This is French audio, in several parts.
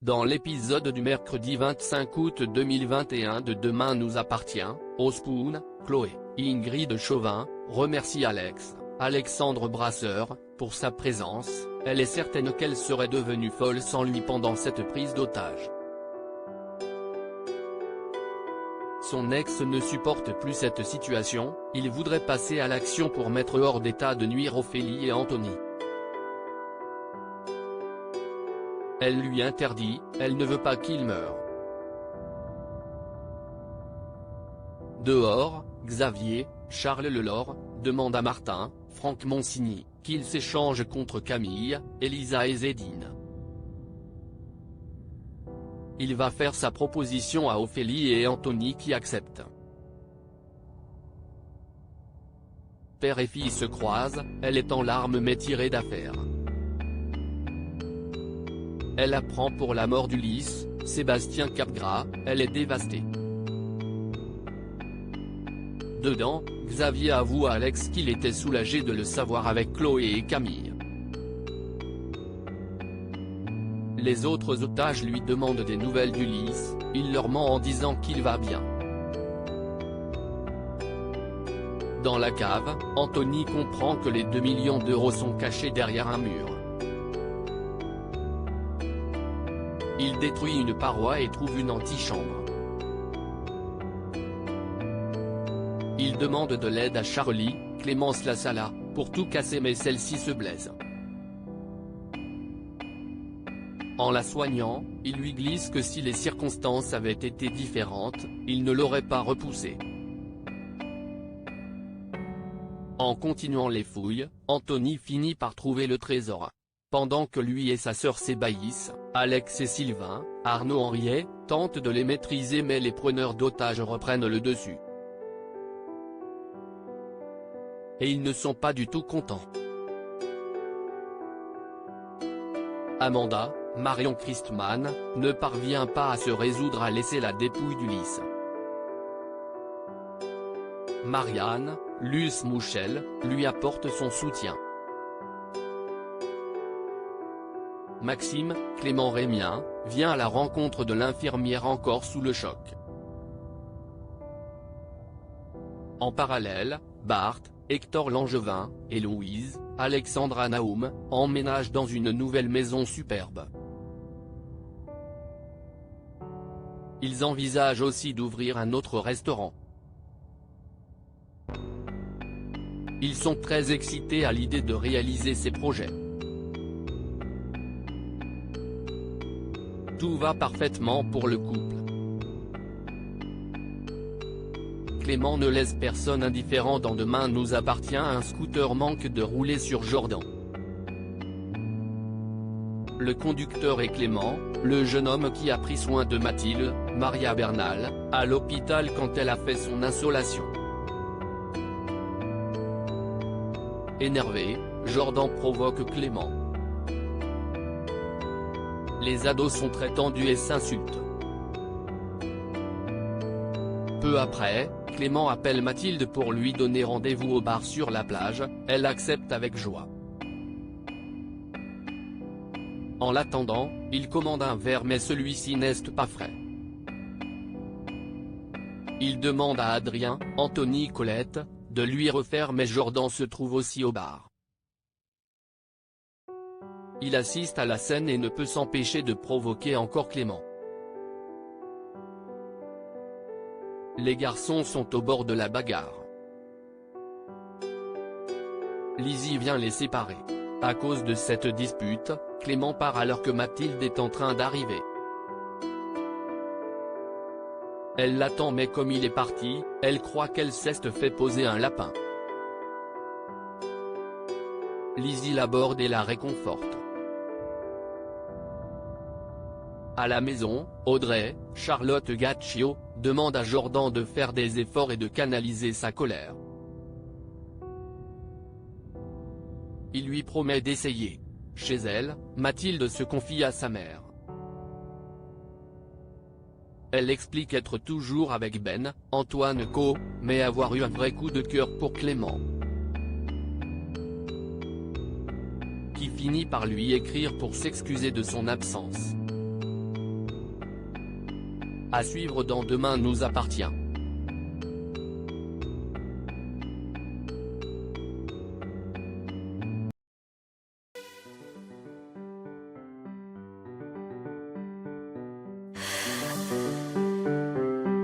Dans l'épisode du mercredi 25 août 2021 de Demain nous appartient, au Spoon, Chloé, Ingrid Chauvin, remercie Alexandre Brasseur, pour sa présence. Elle est certaine qu'elle serait devenue folle sans lui pendant cette prise d'otage. Son ex ne supporte plus cette situation, il voudrait passer à l'action pour mettre hors d'état de nuire Ophélie et Anthony. Elle lui interdit, elle ne veut pas qu'il meure. Dehors, Xavier, Charles Lelore, demande à Martin, Franck Monsigny, qu'ils s'échangent contre Camille, Elisa et Zédine. Il va faire sa proposition à Ophélie et Anthony qui acceptent. Père et fille se croisent, elle est en larmes mais tirée d'affaire. Elle apprend pour la mort d'Ulysse, Sébastien Capgras, elle est dévastée. Dedans, Xavier avoue à Alex qu'il était soulagé de le savoir avec Chloé et Camille. Les autres otages lui demandent des nouvelles d'Ulysse, il leur ment en disant qu'il va bien. Dans la cave, Anthony comprend que les 2 millions d'euros sont cachés derrière un mur. Il détruit une paroi et trouve une antichambre. Il demande de l'aide à Charlie, Clémence Lassala, pour tout casser mais celle-ci se blesse. En la soignant, il lui glisse que si les circonstances avaient été différentes, il ne l'aurait pas repoussée. En continuant les fouilles, Anthony finit par trouver le trésor. Pendant que lui et sa sœur s'ébahissent, Alex et Sylvain, Arnaud Henriet, tentent de les maîtriser mais les preneurs d'otages reprennent le dessus. Et ils ne sont pas du tout contents. Amanda, Marion Christman, ne parvient pas à se résoudre à laisser la dépouille d'Ulysse. Marianne, Luce Mouchel, lui apporte son soutien. Maxime, Clément Rémien, vient à la rencontre de l'infirmière encore sous le choc. En parallèle, Bart, Hector Langevin, et Louise, Alexandra Naoum, emménagent dans une nouvelle maison superbe. Ils envisagent aussi d'ouvrir un autre restaurant. Ils sont très excités à l'idée de réaliser ces projets. Tout va parfaitement pour le couple. Clément ne laisse personne indifférent dans Demain nous appartient. Un scooter manque de rouler sur Jordan. Le conducteur est Clément, le jeune homme qui a pris soin de Mathilde, Maria Bernal, à l'hôpital quand elle a fait son insolation. Énervé, Jordan provoque Clément. Les ados sont très tendus et s'insultent. Peu après, Clément appelle Mathilde pour lui donner rendez-vous au bar sur la plage, elle accepte avec joie. En l'attendant, il commande un verre mais celui-ci n'est pas frais. Il demande à Adrien, Anthony Colette, de lui refaire mais Jordan se trouve aussi au bar. Il assiste à la scène et ne peut s'empêcher de provoquer encore Clément. Les garçons sont au bord de la bagarre. Lizzie vient les séparer. À cause de cette dispute, Clément part alors que Mathilde est en train d'arriver. Elle l'attend mais comme il est parti, elle croit qu'elle s'est fait poser un lapin. Lizzie l'aborde et la réconforte. À la maison, Audrey, Charlotte Gaccio, demande à Jordan de faire des efforts et de canaliser sa colère. Il lui promet d'essayer. Chez elle, Mathilde se confie à sa mère. Elle explique être toujours avec Ben, Antoine Co, mais avoir eu un vrai coup de cœur pour Clément. Qui finit par lui écrire pour s'excuser de son absence. À suivre dans Demain nous appartient.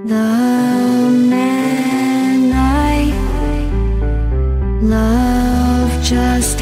The man I love just